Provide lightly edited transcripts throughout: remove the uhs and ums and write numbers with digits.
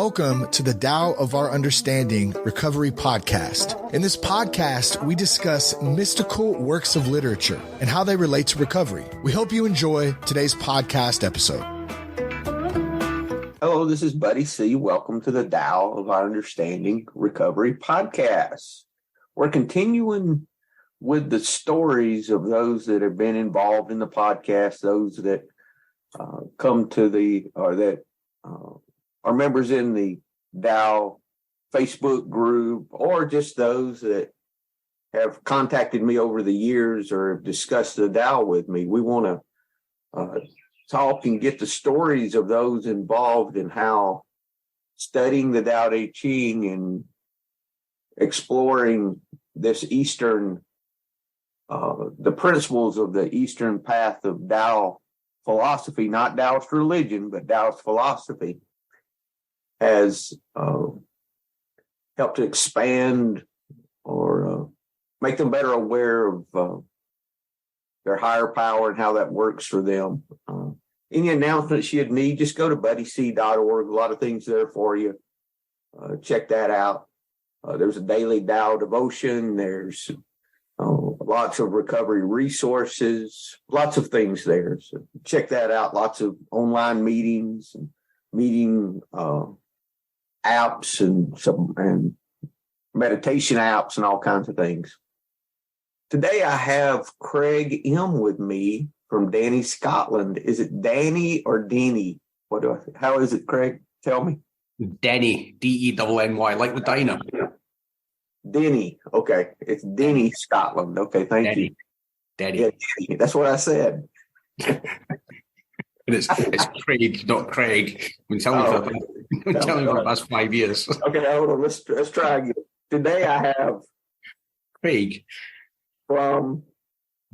Welcome to the Tao of Our Understanding Recovery Podcast. In this podcast, we discuss mystical works of literature and how they relate to recovery. We hope you enjoy today's podcast episode. Hello, this is Buddy C. Welcome to the Tao of Our Understanding Recovery Podcast. We're continuing with the stories of those that have been involved in the podcast, those that come to that are members in the Tao Facebook group, or just those that have contacted me over the years or have discussed the Tao with me. We want to talk and get the stories of those involved in how studying the Tao Te Ching and exploring this Eastern, the principles of the Eastern path of Tao philosophy, not Taoist religion, but Taoist philosophy, has helped to expand or make them better aware of their higher power and how that works for them. Any announcements you'd need, just go to buddyc.org. A lot of things there for you. Check that out. There's a daily Tao devotion. There's lots of recovery resources, lots of things there. So check that out. Lots of online meetings and meeting apps and meditation apps and all kinds of things. Today I have Craig M. with me from Danny, Scotland. Is it Danny or Denny? How is it, Craig? Tell me. Denny, D-E-N-N-Y, like the diner. Denny. Okay. It's Denny, Scotland. Okay, thank you. Denny. Yeah, Denny. That's what I said. And it's Craig, not Craig. I've been telling you for the past 5 years. Okay, hold on. Let's try again. Today I have Craig from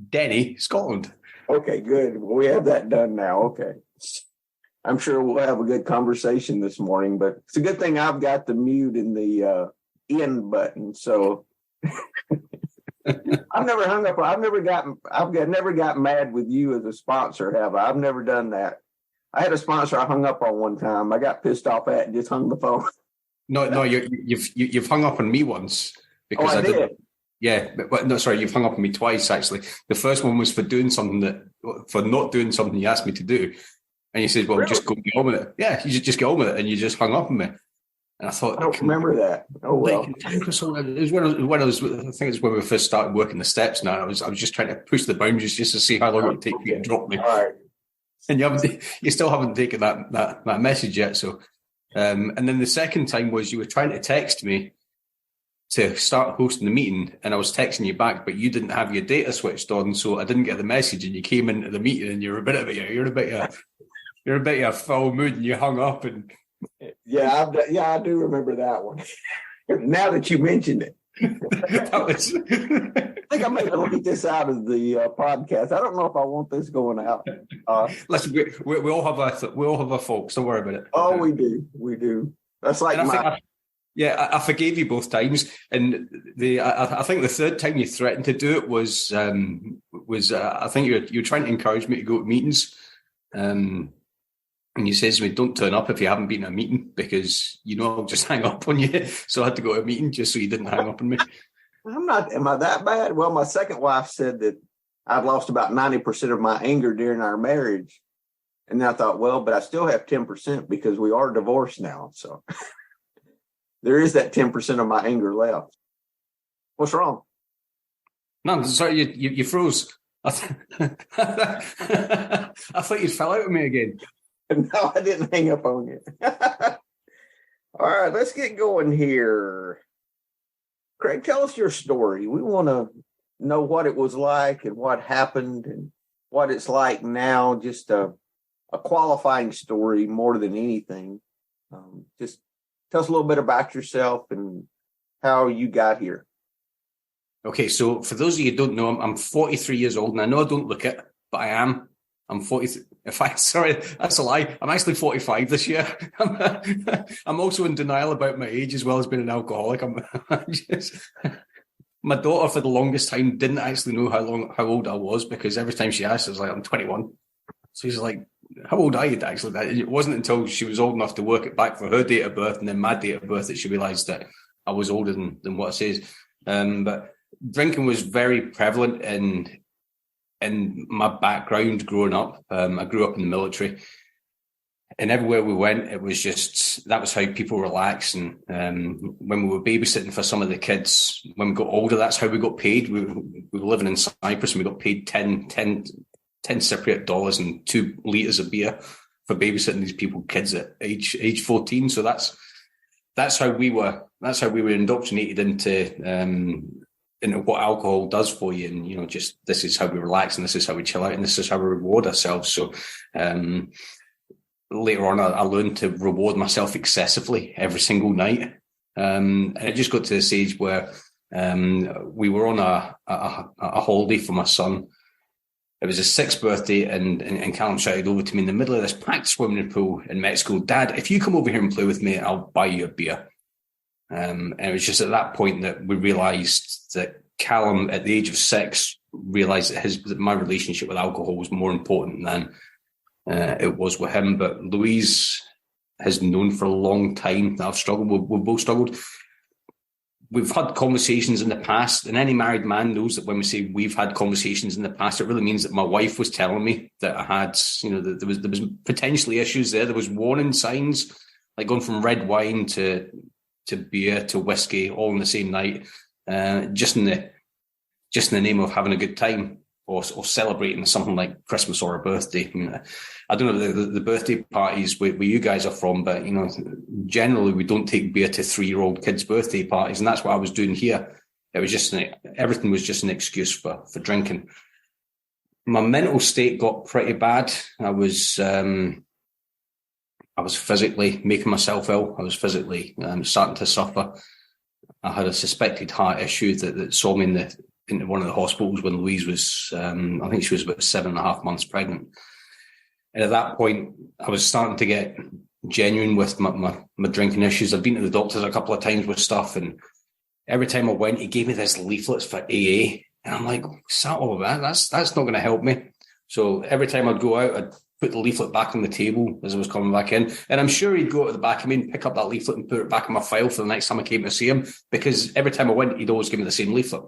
Denny, Scotland. Okay, good. We have that done now. Okay. I'm sure we'll have a good conversation this morning, but it's a good thing I've got the mute and the end button. So I've never hung up. I've never got mad with you as a sponsor, have I? I've never done that. I had a sponsor I hung up on one time. I got pissed off at and just hung the phone. No, you've hung up on me once because I did. Yeah, but no, sorry, you've hung up on me twice actually. The first one was for not doing something you asked me to do, and you said, "Well, really? Just go get on with it." Yeah, you just get on with it, and you just hung up on me. And I thought, I don't remember that. Oh well, it was when I was. I think it's when we first started working the steps. Now I was just trying to push the boundaries just to see how long it would take for you to drop me. All right. And you still haven't taken that message yet. So, and then the second time was you were trying to text me to start hosting the meeting, and I was texting you back, but you didn't have your data switched on, so I didn't get the message. And you came into the meeting, and you're a bit of a foul mood, and you hung up. And I do remember that one. Now that you mentioned it, I think I may delete this out of the podcast. I don't know if I want this going out. Listen, we all have our faults. Don't worry about it. Oh, we do. That's like I forgave you both times, and I think the third time you threatened to do it was I think you were trying to encourage me to go to meetings, and you said to me, "Don't turn up if you haven't been at a meeting because I'll just hang up on you." So I had to go to a meeting just so you didn't hang up on me. Am I that bad? Well, my second wife said that I'd lost about 90% of my anger during our marriage, and then I thought, well, but I still have 10% because we are divorced now, so. There is that 10% of my anger left. What's wrong? No, sorry, you froze. I thought you fell out with me again. No, I didn't hang up on you. All right, let's get going here. Craig, tell us your story. We want to know what it was like and what happened and what it's like now. Just a qualifying story more than anything. Just tell us a little bit about yourself and how you got here. Okay, so for those of you who don't know, I'm 43 years old, and I know I don't look it, but I am. I'm 40. Sorry, that's a lie. I'm actually 45 this year. I'm also in denial about my age as well as being an alcoholic. My daughter, for the longest time, didn't actually know how old I was because every time she asked, I was like, I'm 21. So she's like, how old are you, actually? It wasn't until she was old enough to work it back for her date of birth and then my date of birth that she realised that I was older than what it says. But drinking was very prevalent in my background growing up. I grew up in the military. And everywhere we went, it was just, that was how people relax. And when we were babysitting for some of the kids, when we got older, that's how we got paid. We were living in Cyprus and we got paid 10 Cypriot dollars and 2 litres of beer for babysitting these kids at age 14. So that's how we were indoctrinated into what alcohol does for you. And, just this is how we relax and this is how we chill out and this is how we reward ourselves. So, later on, I learned to reward myself excessively every single night. And it just got to the stage where we were on a holiday for my son. It was his 6th birthday, and Callum shouted over to me in the middle of this packed swimming pool in Mexico, "Dad, if you come over here and play with me, I'll buy you a beer." And it was just at that point that we realised that Callum, at the age of 6, realised that my relationship with alcohol was more important than it was with him. But Louise has known for a long time that I've struggled. We've both struggled. We've had conversations in the past, and any married man knows that when we say we've had conversations in the past, it really means that my wife was telling me that I had, that there was potentially issues there. There was warning signs, like going from red wine to beer to whiskey all in the same night, just in the name of having a good time. Or celebrating something like Christmas or a birthday. I don't know the birthday parties where you guys are from, but generally we don't take beer to 3-year-old kids' birthday parties, and that's what I was doing here. It was just everything was just an excuse for drinking. My mental state got pretty bad. I was physically making myself ill. I was physically starting to suffer. I had a suspected heart issue that saw me into one of the hospitals when Louise was, I think she was about 7.5 months pregnant. And at that point, I was starting to get genuine with my drinking issues. I've been to the doctors a couple of times with stuff, and every time I went, he gave me this leaflets for AA. And I'm like, what's that all about? That's not going to help me. So every time I'd go out, I'd put the leaflet back on the table as I was coming back in. And I'm sure he'd go to the back of me and pick up that leaflet and put it back in my file for the next time I came to see him, because every time I went, he'd always give me the same leaflet.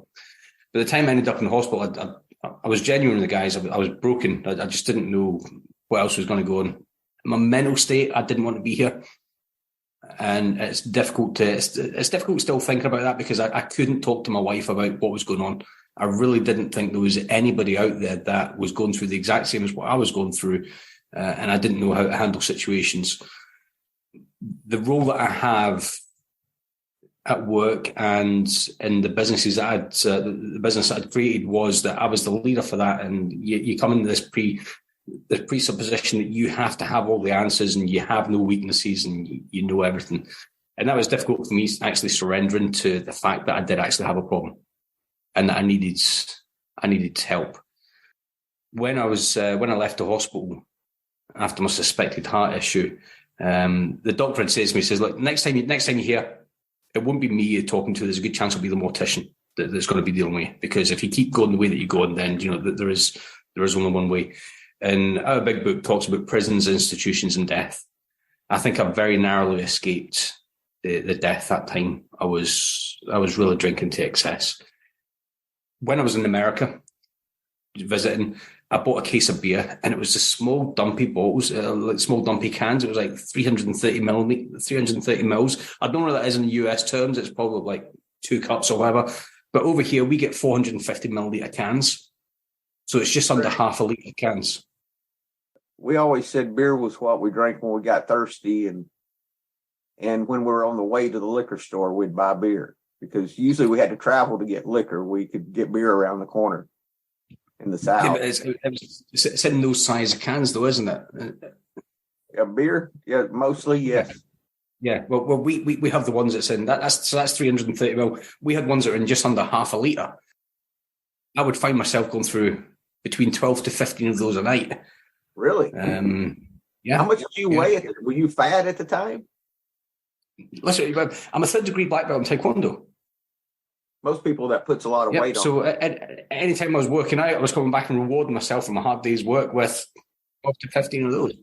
By the time I ended up in hospital, I was genuine with the guys. I was broken. I just didn't know what else was going to go on. My mental state, I didn't want to be here. And it's difficult still thinking about that, because I couldn't talk to my wife about what was going on. I really didn't think there was anybody out there that was going through the exact same as what I was going through. And I didn't know how to handle situations. The role that I have at work and in the businesses that the business that I'd created was that I was the leader for that. And you come into this presupposition that you have to have all the answers and you have no weaknesses and you know everything. And that was difficult for me, actually surrendering to the fact that I did actually have a problem and that I needed help. When I left the hospital after my suspected heart issue, the doctor had said to me, he says, "Look, next time you're here, it won't be me you're talking to. There's a good chance it'll be the mortician that's going to be dealing with you, because if you keep going the way that you're going, then there is only one way." And our big book talks about prisons, institutions, and death. I think I very narrowly escaped the death that time. I was really drinking to excess. When I was in America visiting, I bought a case of beer, and it was the small dumpy bottles, like small dumpy cans. It was like 330 mils. I don't know what that is in the US terms. It's probably like 2 cups or whatever. But over here, we get 450 milliliter cans. So it's just under half a litre cans. We always said beer was what we drank when we got thirsty, and when we were on the way to the liquor store, we'd buy beer, because usually we had to travel to get liquor. We could get beer around the corner in the South. Yeah, it's in those size of cans, though, isn't it? Yeah, beer? Yeah, mostly, yes. Yeah, well, we have the ones that's in that's 330 mil. We had ones that are in just under half a litre. I would find myself going through between 12 to 15 of those a night. Really? Yeah. How much did you weigh? Were you fat at the time? Listen, I'm a 3rd degree black belt in Taekwondo. Most people, that puts a lot of weight on. So anytime I was working out, I was coming back and rewarding myself for my hard day's work with up to 15 of those.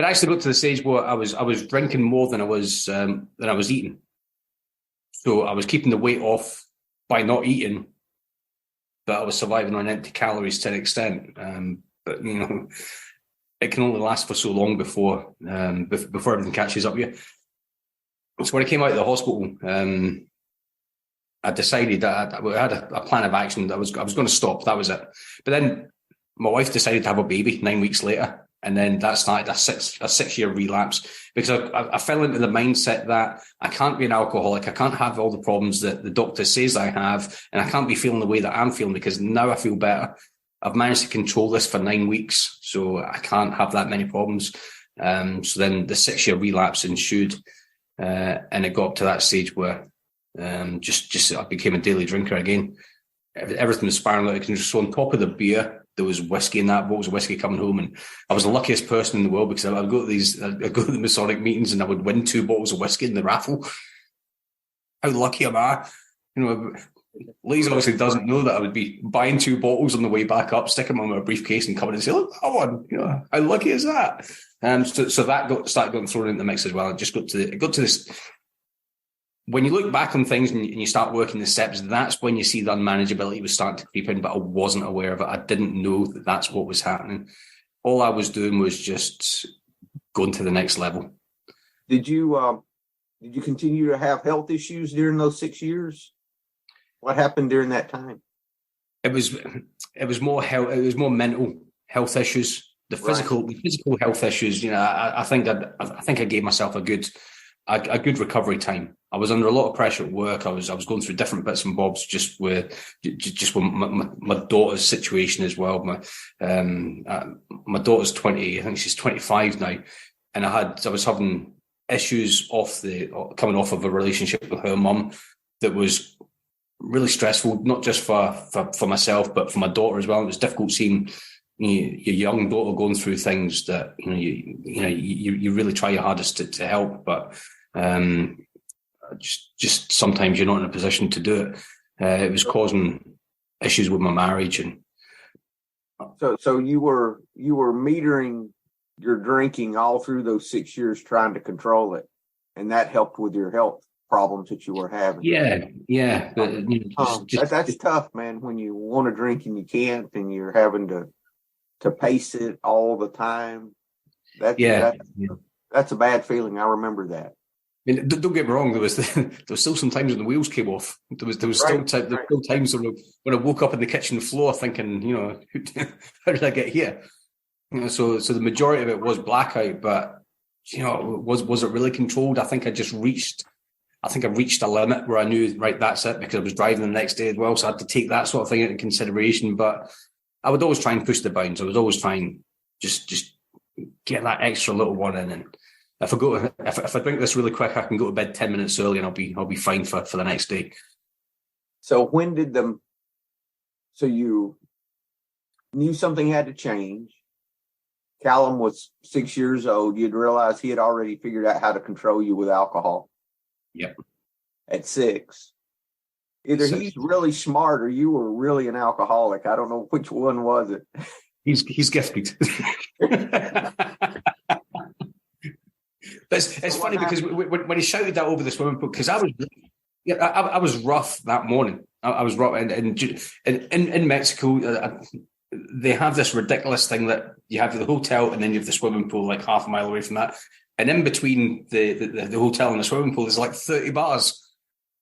But I actually got to the stage where I was drinking more than I was eating. So I was keeping the weight off by not eating, but I was surviving on empty calories to an extent. But it can only last for so long before everything catches up with you. So when I came out of the hospital, I decided that I had a plan of action that I was going to stop. That was it. But then my wife decided to have a baby 9 weeks later. And then that started a 6-year relapse, because I fell into the mindset that I can't be an alcoholic. I can't have all the problems that the doctor says I have, and I can't be feeling the way that I'm feeling, because now I feel better. I've managed to control this for 9 weeks, so I can't have that many problems. So then the 6-year relapse ensued, and it got up to that stage where just I became a daily drinker again. Everything was spiraling out of control. So on top of the beer, there was whiskey in that, bottles of whiskey coming home, and I was the luckiest person in the world, because I'd go to the Masonic meetings and I would win 2 bottles of whiskey in the raffle. How lucky am I? Liz obviously doesn't know that I would be buying 2 bottles on the way back up, sticking them in my briefcase and coming and say, look, that one, how lucky is that? So that started getting thrown into the mix as well. It just got to this. When you look back on things and you start working the steps, that's when you see the unmanageability was starting to creep in, but I wasn't aware of it. I didn't know that that's what was happening. All I was doing was just going to the next level. Did you continue to have health issues during those 6 years? What happened during that time? It was more health. It was more mental health issues. The physical health issues. I think I gave myself a good recovery time. I was under a lot of pressure at work. I was going through different bits and bobs just with my daughter's situation as well. My daughter's 20. I think she's 25 now, and I was having issues coming off of a relationship with her mum that was really stressful, not just for myself, but for my daughter as well. It was difficult seeing your young daughter going through things that you really try your hardest to help, but just sometimes you're not in a position to do it. It was causing issues with my marriage, and so you were metering your drinking all through those 6 years, trying to control it, and that helped with your health problems that you were having. Yeah. That's tough, man. When you want to drink and you can't, and you're having to pace it all the time. That's a bad feeling. I remember that. I mean, don't get me wrong. There was still some times when the wheels came off. There was still times when I woke up in the kitchen floor thinking, how did I get here? So the majority of it was blackout, but was it really controlled? I think I reached a limit where I knew, right, that's it, because I was driving the next day as well, so I had to take that sort of thing into consideration. But I would always try and push the bounds. I was always trying just get that extra little one in, and if I drink this really quick, I can go to bed 10 minutes early and I'll be fine for the next day. So so you knew something had to change. Callum was 6 years old. You'd realize he had already figured out how to control you with alcohol. Yep. At 6. Either he's really smart or you were really an alcoholic. I don't know which one was it. He's gifted. But it's funny because when he shouted that over the swimming pool, because I was rough that morning. I was rough, and in Mexico, they have this ridiculous thing that you have the hotel and then you have the swimming pool like half a mile away from that, and in between the hotel and the swimming pool, there's like 30 bars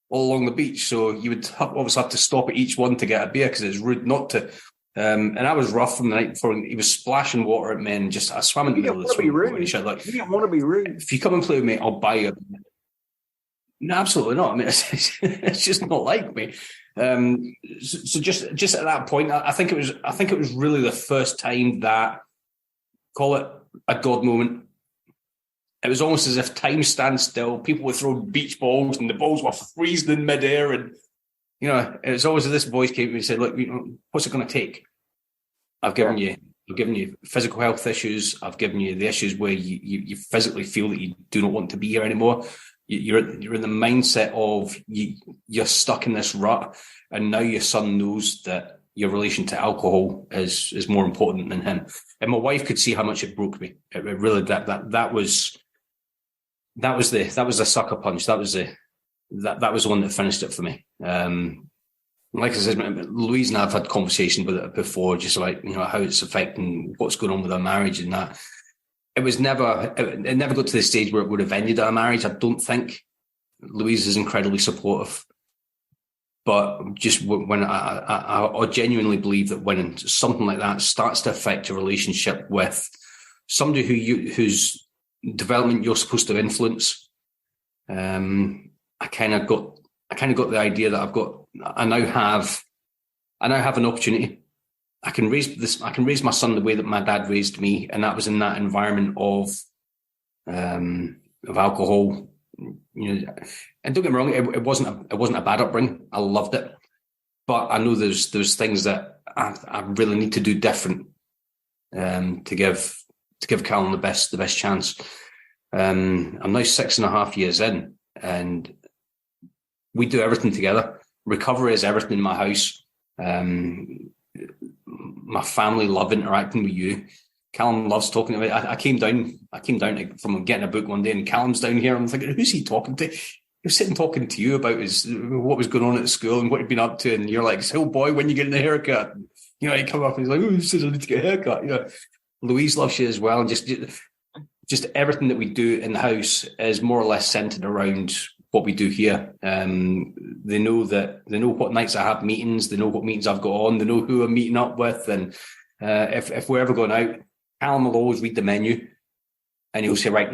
all along the beach. So you would obviously have to stop at each one to get a beer because it's rude not to. And I was rough from the night before, and he was splashing water at me, and I swam in the middle of the swimming pool. And he like, "You didn't want to be rude. If you come and play with me, I'll buy you." No, absolutely not. I mean, it's just not like me. So just at that point, I think it was really the first time that, call it a God moment. It was almost as if time stands still. People were throwing beach balls, and the balls were freezing in midair, and it was always as this voice came to me and said, "Look, what's it going to take? I've given you physical health issues. I've given you the issues where you physically feel that you do not want to be here anymore. You're in the mindset of you're stuck in this rut, and now your son knows that your relation to alcohol is more important than him. And my wife could see how much it broke me. It really that was the sucker punch. That was the one that finished it for me. Like I said, Louise and I've had conversation with it before, just like, how it's affecting what's going on with our marriage and that. It never got to the stage where it would have ended our marriage. I don't think. Louise is incredibly supportive. But just when I genuinely believe that when something like that starts to affect your relationship with somebody whose development you're supposed to influence, I kind of got the idea that I now have an opportunity. I can raise my son the way that my dad raised me, and that was in that environment of alcohol. And don't get me wrong, it wasn't a bad upbringing. I loved it, but I know there's things that I really need to do different to give Callum the best chance. I'm now 6.5 years in, and we do everything together. Recovery is everything in my house. My family love interacting with you. Callum loves talking to me. I came down from getting a book one day, and Callum's down here. I'm thinking, who's he talking to? He was sitting talking to you about what was going on at school and what he'd been up to, and you're like, "So, boy, when you getting a haircut?" And, you come up and he's like, "Oh, he says I need to get a haircut." Louise loves you as well, and just everything that we do in the house is more or less centered around what we do here. They know what nights I have meetings. They know what meetings I've got on. They know who I'm meeting up with, and if we're ever going out, Callum will always read the menu, and he'll say, right,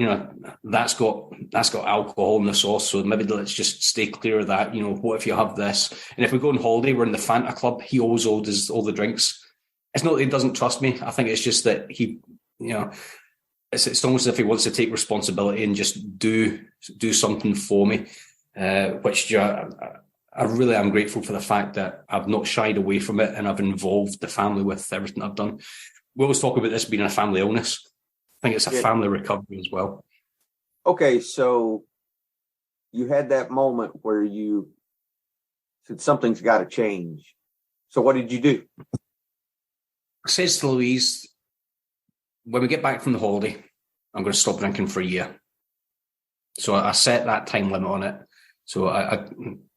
that's got alcohol in the sauce, so maybe let's just stay clear of that. What if you have this? And if we go on holiday, we're in the Fanta Club, he always orders all the drinks. It's not that he doesn't trust me. I think it's just that he, it's almost as if he wants to take responsibility and just do something for me, which I really am grateful for the fact that I've not shied away from it, and I've involved the family with everything I've done. We always talk about this being a family illness. I think it's a family recovery as well. Okay, so you had that moment where you said something's got to change. So what did you do? I says to Louise, when we get back from the holiday, I'm going to stop drinking for a year. So I set that time limit on it. So I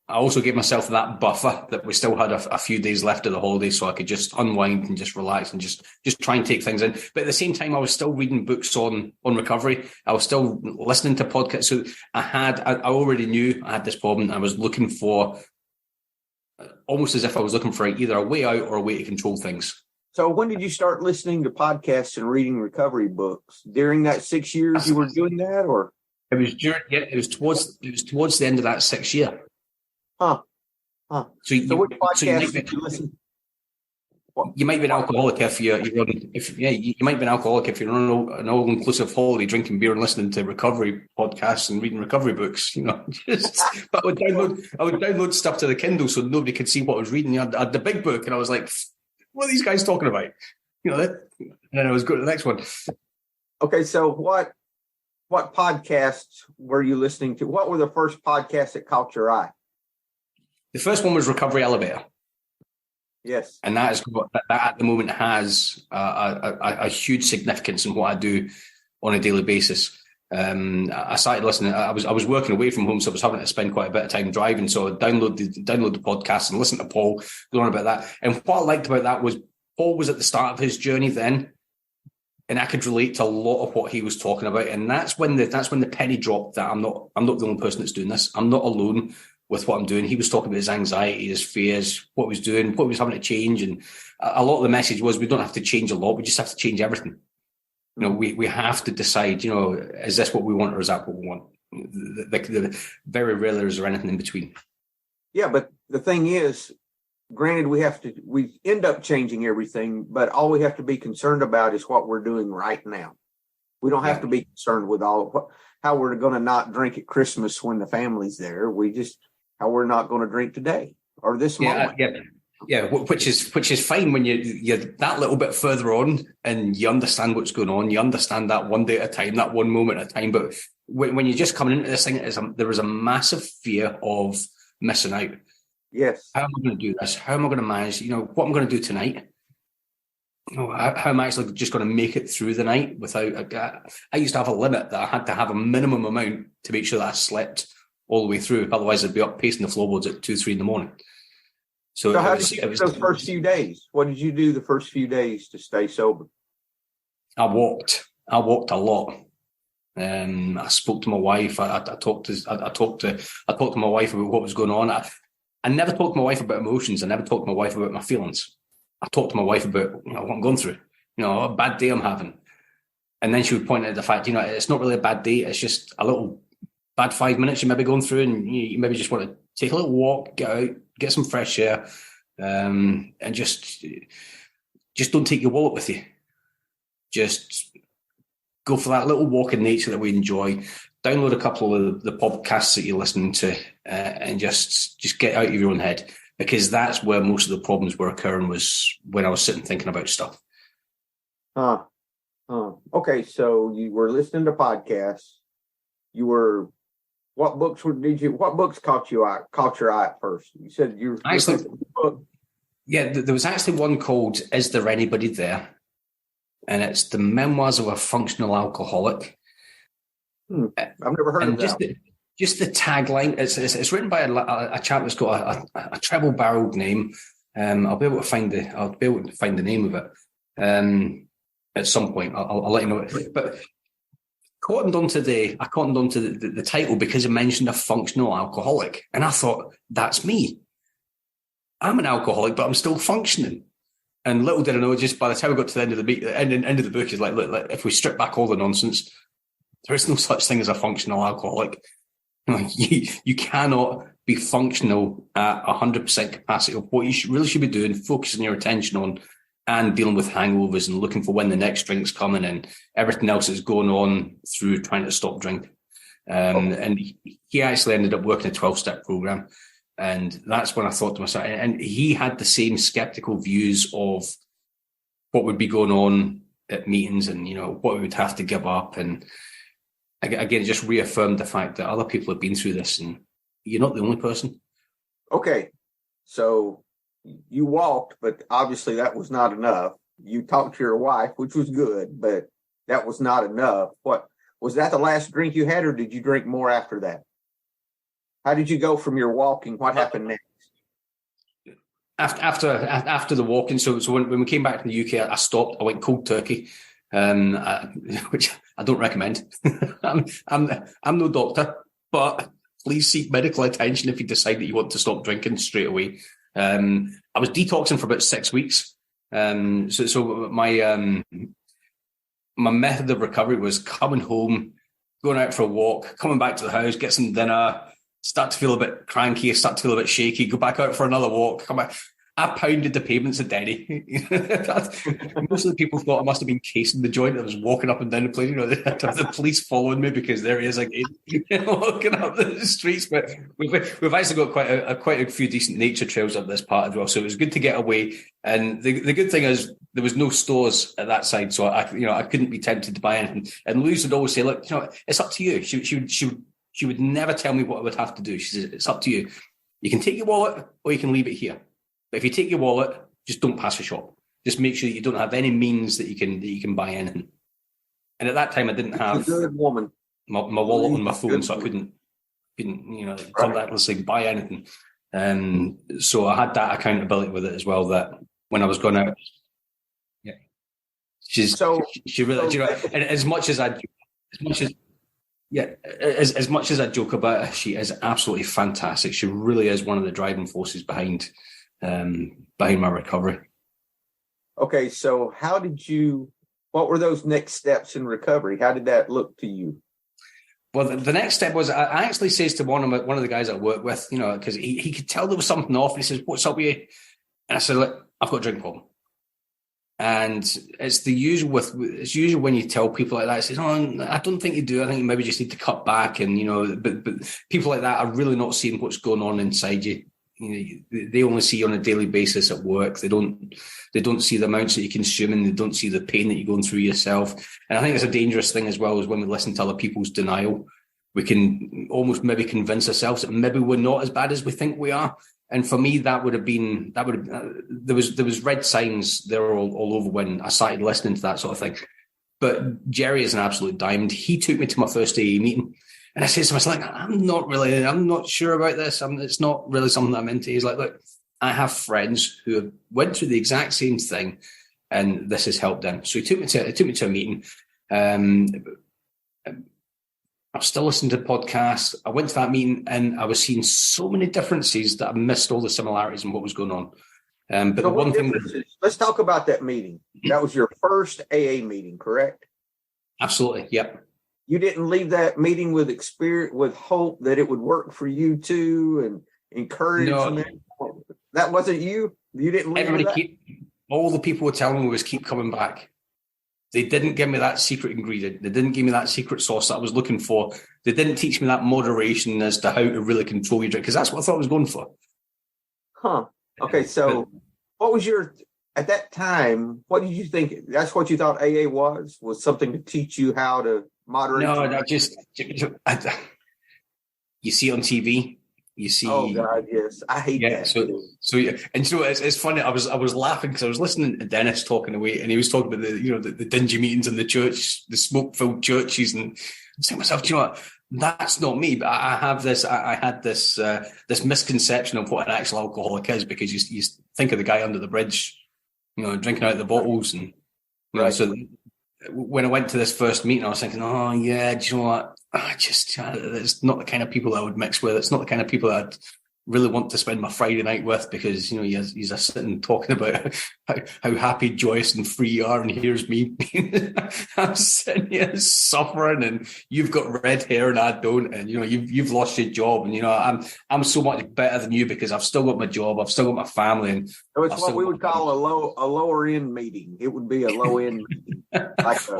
also gave myself that buffer that we still had a few days left of the holiday, so I could just unwind and just relax and just try and take things in. But at the same time, I was still reading books on recovery. I was still listening to podcasts. So I already knew I had this problem. I was looking for, almost as if I was looking for either a way out or a way to control things. So when did you start listening to podcasts and reading recovery books? During that 6 years you were doing that, or? It was towards the end of that 6 year. Huh. So which podcast did you listen? You might be an alcoholic you might be an alcoholic if you're on an all-inclusive holiday, drinking beer and listening to recovery podcasts and reading recovery books. But I would download stuff to the Kindle so nobody could see what I was reading. I had the big book, and I was like, "What are these guys talking about?" And then I was going to the next one. Okay, so what podcasts were you listening to? What were the first podcasts that caught your eye? The first one was Recovery Elevator. Yes. And that at the moment has a huge significance in what I do on a daily basis. I started listening. I was working away from home, so I was having to spend quite a bit of time driving. So I download the podcast and listen to Paul going on about that. And what I liked about that was Paul was at the start of his journey then, and I could relate to a lot of what he was talking about. And that's when the penny dropped that I'm not the only person that's doing this. I'm not alone with what I'm doing. He was talking about his anxiety, his fears, what he was doing, what he was having to change. And a lot of the message was, we don't have to change a lot. We just have to change everything. We have to decide, is this what we want, or is that what we want? Very rarely is there anything in between. Yeah, but the thing is, granted, we end up changing everything, but all we have to be concerned about is what we're doing right now. We don't have to be concerned with how we're going to not drink at Christmas when the family's there. How we're not going to drink today or this moment. Yeah, which is fine when you're that little bit further on and you understand what's going on. You understand that one day at a time, that one moment at a time. But when you're just coming into this thing, there was a massive fear of missing out. Yes. How am I going to do this? How am I going to manage? What I'm going to do tonight? How am I actually just going to make it through the night without I used to have a limit that I had to have a minimum amount to make sure that I slept all the way through. Otherwise, I'd be up pacing the floorboards at 2, 3 in the morning. So how did you do those first few days? What did you do the first few days to stay sober? I walked a lot. I spoke to my wife. I talked to my wife about what was going on. I never talked to my wife about emotions. I never talked to my wife about my feelings. I talked to my wife about what I'm going through, a bad day I'm having. And then she would point out the fact, it's not really a bad day. It's just a little bad 5 minutes you may be going through, and you maybe just want to take a little walk, get out, get some fresh air, and just don't take your wallet with you. Just go for that little walk in nature that we enjoy. Download a couple of the podcasts that you're listening to, and just get out of your own head. Because that's where most of the problems were occurring, was when I was sitting thinking about stuff. Okay, so you were listening to podcasts. What books caught your eye at first? You said you were actually, yeah, there was actually one called "Is There Anybody There?" And it's the memoirs of a functional alcoholic. I've never heard of that. Just the tagline, it's written by a chap that's got a treble-barreled name. I'll be able to find the name of it at some point. I'll let you know. But I cottoned onto the title because it mentioned a functional alcoholic, and I thought, that's me. I'm an alcoholic, but I'm still functioning. And little did I know, just by the time I got to the end of the book, is like, look, if we strip back all the nonsense, there is no such thing as a functional alcoholic. You cannot be functional at 100% capacity of what you really should be doing, focusing your attention on, and dealing with hangovers and looking for when the next drink's coming and everything else that's going on through trying to stop drinking. And he actually ended up working a 12-step program. And that's when I thought to myself, and he had the same skeptical views of what would be going on at meetings and, what we would have to give up. And again, just reaffirmed the fact that other people have been through this and you're not the only person. Okay. So you walked, but obviously that was not enough. You talked to your wife, which was good, but that was not enough. What was that the last drink you had, or did you drink more after that? How did you go from your walking? What happened next? After the walking, so when we came back from the UK, I stopped. I went cold turkey, which I don't recommend. I'm no doctor, but please seek medical attention if you decide that you want to stop drinking straight away. I was detoxing for about 6 weeks. So my method of recovery was coming home, going out for a walk, coming back to the house, get some dinner, start to feel a bit cranky, start to feel a bit shaky, go back out for another walk, come back. I pounded the pavements of Derry. Most of the people thought I must have been casing the joint. I was walking up and down the place. The police following me because there he is again, walking up the streets. But we've actually got quite a few decent nature trails up this part as well. So it was good to get away. And the good thing is there was no stores at that side, so I couldn't be tempted to buy anything. And Louise would always say, "Look, it's up to you." She would never tell me what I would have to do. She says, "It's up to you. You can take your wallet or you can leave it here. But if you take your wallet, just don't pass a shop. Just make sure that you don't have any means that you can buy anything." And at that time, I didn't have good woman. my wallet on my phone, so I couldn't contactlessly buy anything. So I had that accountability with it as well. That when I was going out, she really, and as much as I joke about her, she is absolutely fantastic. She really is one of the driving forces behind my recovery. Okay, so what were those next steps in recovery? How did that look to you? Well, the next step was I actually says to one of the guys I work with, because he could tell there was something off, and he says, "What's up with you?" And I said, "Look, I've got a drink problem." And it's usual when you tell people like that, it says, "Oh, I don't think you do. I think you maybe just need to cut back." And but people like that are really not seeing what's going on inside you. They only see you on a daily basis at work. They don't see the amounts that you're consuming. They don't see the pain that you're going through yourself. And I think it's a dangerous thing as well, is when we listen to other people's denial, we can almost maybe convince ourselves that maybe we're not as bad as we think we are. And for me, there was red signs there all over when I started listening to that sort of thing. But Jerry is an absolute diamond. He took me to my first AA meeting, and I said to myself, like, I'm not sure about this. It's not really something that I'm into. He's like, look, I have friends who have went through the exact same thing, and this has helped them. So he took me to a meeting. I was still listening to podcasts. I went to that meeting, and I was seeing so many differences that I missed all the similarities in what was going on. But so the one thing let's talk about that meeting. That was your first AA meeting, correct? Absolutely. Yep. You didn't leave that meeting with hope that it would work for you too, and encouragement. No. That wasn't you. You didn't leave all the people were telling me was keep coming back. They didn't give me that secret ingredient. They didn't give me that secret sauce that I was looking for. They didn't teach me that moderation as to how to really control your drink, because that's what I thought I was going for. Huh. Okay, so what was at that time, what did you think? That's what you thought AA was something to teach you how to moderate? No, you see it on TV. You see, oh God, yes, I hate that. So yeah, and it's funny. I was laughing because I was listening to Dennis talking away, and he was talking about the dingy meetings in the church, the smoke-filled churches, and I'm saying to myself, do you know what? That's not me. But I had this misconception of what an actual alcoholic is, because you think of the guy under the bridge, drinking out of the bottles, and right. So when I went to this first meeting, I was thinking, oh yeah, do you know what? It's not the kind of people I would mix with. It's not the kind of people that I'd really want to spend my Friday night with, because you're sitting talking about how happy, joyous, and free you are, and here's me. I'm sitting here suffering, and you've got red hair and I don't, and you've lost your job, and I'm so much better than you because I've still got my job, I've still got my family, and so it's what we would call a lower end meeting. It would be a low end meeting,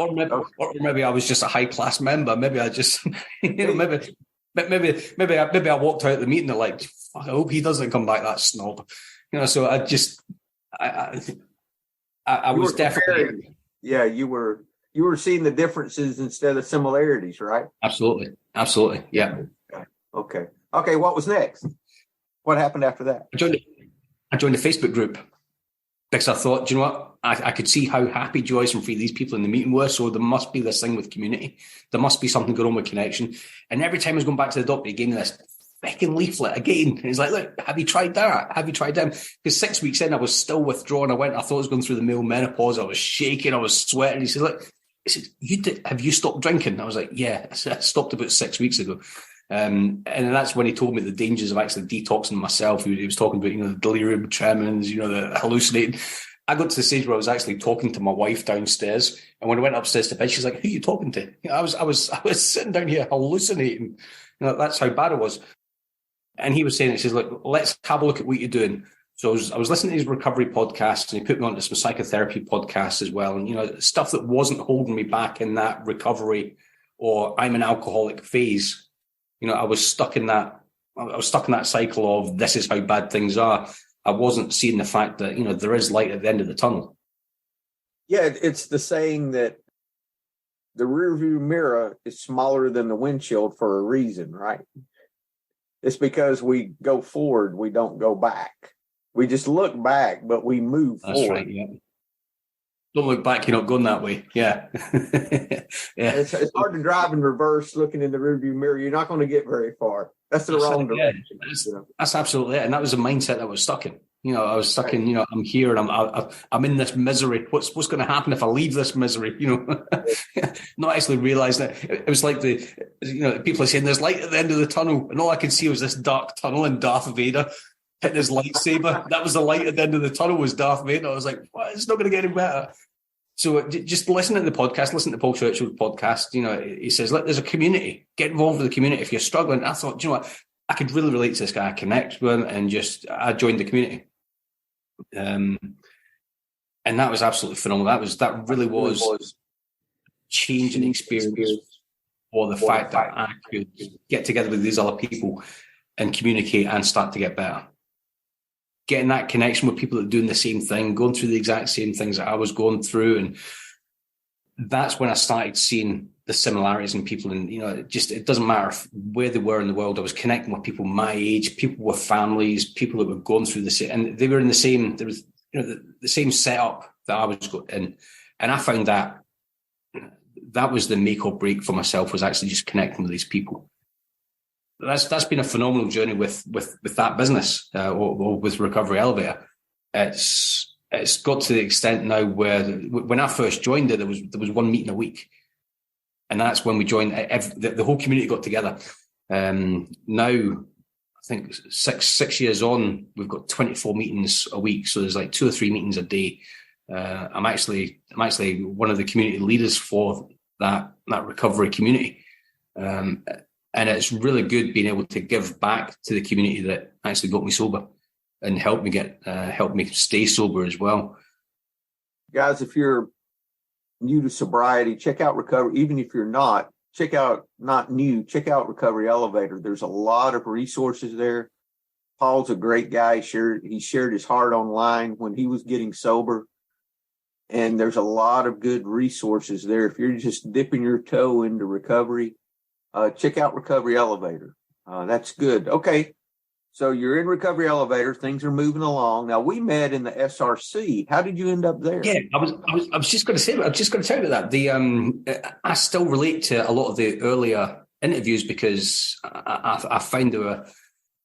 or maybe I was just a high class member. Maybe I just maybe I walked out of the meeting and like, I hope he doesn't come back, that snob. So I was definitely. Yeah, you were seeing the differences instead of similarities, right? Absolutely. Yeah. Okay. What was next? What happened after that? I joined a Facebook group because I thought, do you know what? I could see how happy, joyous, and free these people in the meeting were. So there must be this thing with community. There must be something going on with connection. And every time I was going back to the doctor, he gave me this fucking leaflet again. And he's like, look, have you tried that? Have you tried them? Because 6 weeks in, I was still withdrawn. I thought I was going through the male menopause. I was shaking. I was sweating. He said, look, have you stopped drinking? I was like, yeah, I stopped about 6 weeks ago. And that's when he told me the dangers of actually detoxing myself. He was talking about, the delirium tremens, the hallucinating. I got to the stage where I was actually talking to my wife downstairs, and when I went upstairs to bed, she's like, "Who are you talking to?" I was sitting down here hallucinating. That's how bad it was. And he was saying, he says, "Look, let's have a look at what you're doing." So I was listening to his recovery podcasts, and he put me onto some psychotherapy podcasts as well, and stuff that wasn't holding me back in that recovery or I'm an alcoholic phase. I was stuck in that. I was stuck in that cycle of this is how bad things are. I wasn't seeing the fact that, there is light at the end of the tunnel. Yeah, it's the saying that the rearview mirror is smaller than the windshield for a reason, right? It's because we go forward, we don't go back. We just look back, but we move forward. That's right, yeah. Don't look back, you're not going that way. Yeah. Yeah. It's hard to drive in reverse looking in the rearview mirror. You're not going to get very far. That's the wrong direction. That's absolutely it. And that was the mindset that I was stuck in. I was stuck in, I'm here and I'm in this misery. What's going to happen if I leave this misery? Not actually realizing that it was like people are saying there's light at the end of the tunnel, and all I could see was this dark tunnel and Darth Vader hitting his lightsaber. That was the light at the end of the tunnel, was Darth Vader. I was like, what? It's not going to get any better. So just listen to the podcast, listen to Paul Churchill's podcast. He says, look, there's a community. Get involved with the community. If you're struggling, I thought, do you know what? I could really relate to this guy, connect with him, and I joined the community. And that was absolutely phenomenal. That really was changing experience for the fact that I could get together with these other people and communicate and start to get better. Getting that connection with people that are doing the same thing, going through the exact same things that I was going through, that's when I started seeing the similarities in people. And, it doesn't matter where they were in the world. I was connecting with people my age, people with families, people that were going through the same, and they were in the same, there was, the same setup that I was in. And I found that was the make or break for myself, was actually just connecting with these people. That's been a phenomenal journey with that business or with Recovery Elevator. It's got to the extent now where when I first joined it, there was one meeting a week, and that's when we joined. The whole community got together. Now, I think six years on, we've got 24 meetings a week, so there's like 2 or 3 meetings a day. I'm actually one of the community leaders for that recovery community. And it's really good being able to give back to the community that actually got me sober and helped me stay sober as well. Guys, if you're new to sobriety, check out Recovery. Even if you're not, check out Recovery Elevator. There's a lot of resources there. Paul's a great guy. He shared his heart online when he was getting sober. And there's a lot of good resources there. If you're just dipping your toe into recovery, check out Recovery Elevator. That's good. Okay. So you're in Recovery Elevator. Things are moving along. Now, we met in the SRC. How did you end up there? Yeah, I was just going to say, I'm just going to tell you that I still relate to a lot of the earlier interviews because I find they were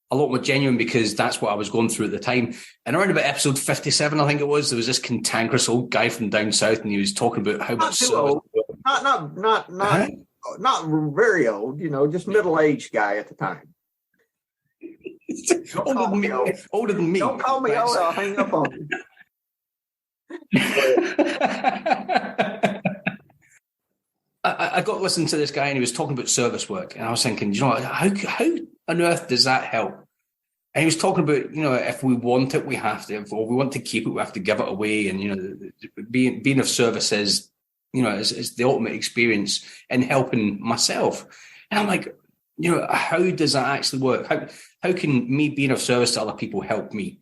a lot more genuine because that's what I was going through at the time. And around about episode 57, I think it was, there was this cantankerous old guy from down south, and he was talking about how much old. Not very old, just middle-aged guy at the time. Older than me. Don't call me old, I'll hang up on you. I got listening to this guy, and he was talking about service work, and I was thinking, how on earth does that help? And he was talking about, if we want it, we have to. If we want to keep it, we have to give it away. And being of service is, is the ultimate experience in helping myself. And I'm like, how does that actually work? How can me being of service to other people help me?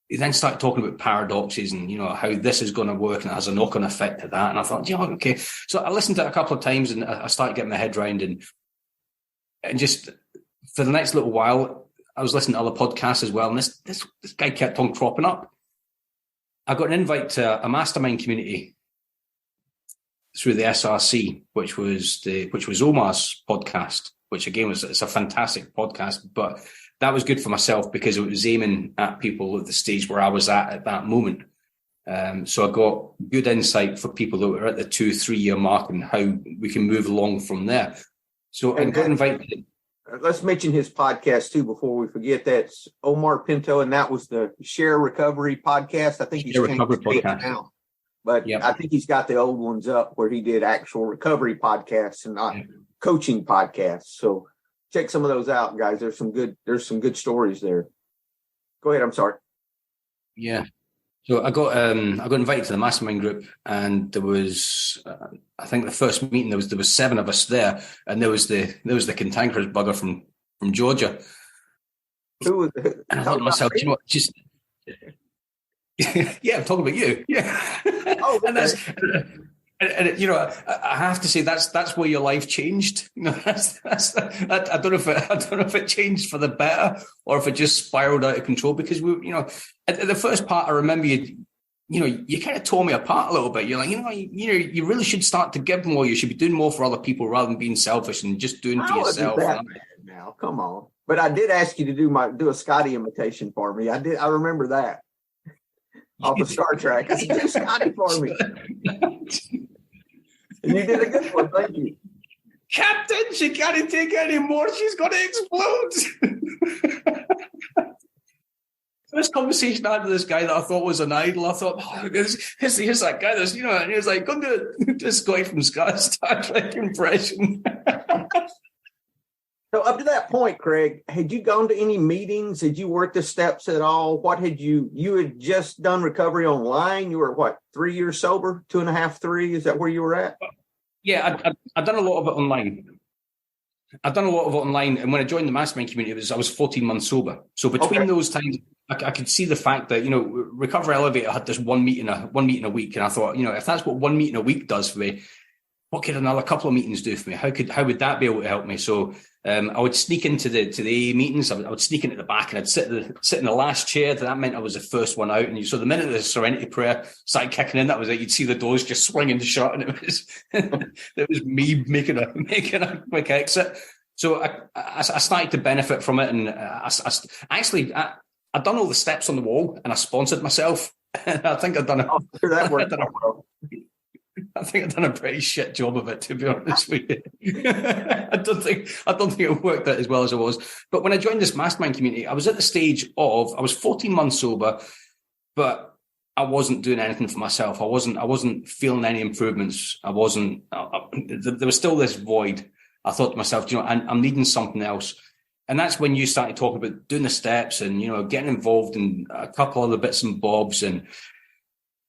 He then started talking about paradoxes and, how this is going to work and it has a knock-on effect to that. And I thought, okay. So I listened to it a couple of times and I started getting my head around and just for the next little while, I was listening to other podcasts as well. And this guy kept on cropping up. I got an invite to a mastermind community through the SRC, which was Omar's podcast, which again it's a fantastic podcast, but that was good for myself because it was aiming at people at the stage where I was at that moment. So I got good insight for people that were at the 2-3 year mark and how we can move along from there. So I got invited. Let's mention his podcast too before we forget. That's Omar Pinto, and that was the Share Recovery podcast. I think he's changed it now. But yep. I think he's got the old ones up where he did actual recovery podcasts and not coaching podcasts. So check some of those out, guys. There's some good stories there. Go ahead. I'm sorry. Yeah. So I got invited to the mastermind group, and there was I think the first meeting there was 7 of us there, and there was the cantankerous bugger from Georgia. Who was? And I thought to myself, just. Yeah, I'm talking about you. Yeah. Oh, okay. And I have to say that's where your life changed. I don't know if it changed for the better or if it just spiraled out of control because at the first part I remember you kind of tore me apart a little bit. You're like, you really should start to give more. You should be doing more for other people rather than being selfish and just doing for yourself. Now, come on. But I did ask you to do a Scotty imitation for me. I did. I remember that. Off of Star Trek. I said, do Scotty for me. And you did a good one. Thank you. Captain, she can't take any more. She's going to explode. This conversation I had with this guy that I thought was an idol. I thought, here's that guy. And he was like, go do this guy from Star Trek impression. So up to that point, Craig, had you gone to any meetings? Had you worked the steps at all? What had you had just done recovery online? You were 3 years sober, 2.5, 3? Is that where you were at? Yeah, I've done a lot of it online. I've done a lot of it online, and when I joined the mastermind community, I was 14 months sober. So between those times, I could see the fact that, Recovery Elevator had this one meeting a week, and I thought, if that's what one meeting a week does for me, what could another couple of meetings do for me? How would that be able to help me? So I would sneak into the AA meetings. I would sneak into the back, and I'd sit in the last chair. That meant I was the first one out. And so the minute the Serenity Prayer started kicking in, that was it. You'd see the doors just swinging shut, and it was me making a quick exit. So I started to benefit from it, and I'd done all the steps on the wall, and I sponsored myself. I think I've done it. I think I've done a pretty shit job of it, to be honest with you. I don't think it worked out as well as it was. But when I joined this mastermind community, I was at the stage of, I was 14 months sober, but I wasn't doing anything for myself. I wasn't feeling any improvements. There was still this void. I thought to myself, I'm needing something else. And that's when you started talking about doing the steps and, getting involved in a couple other bits and bobs. And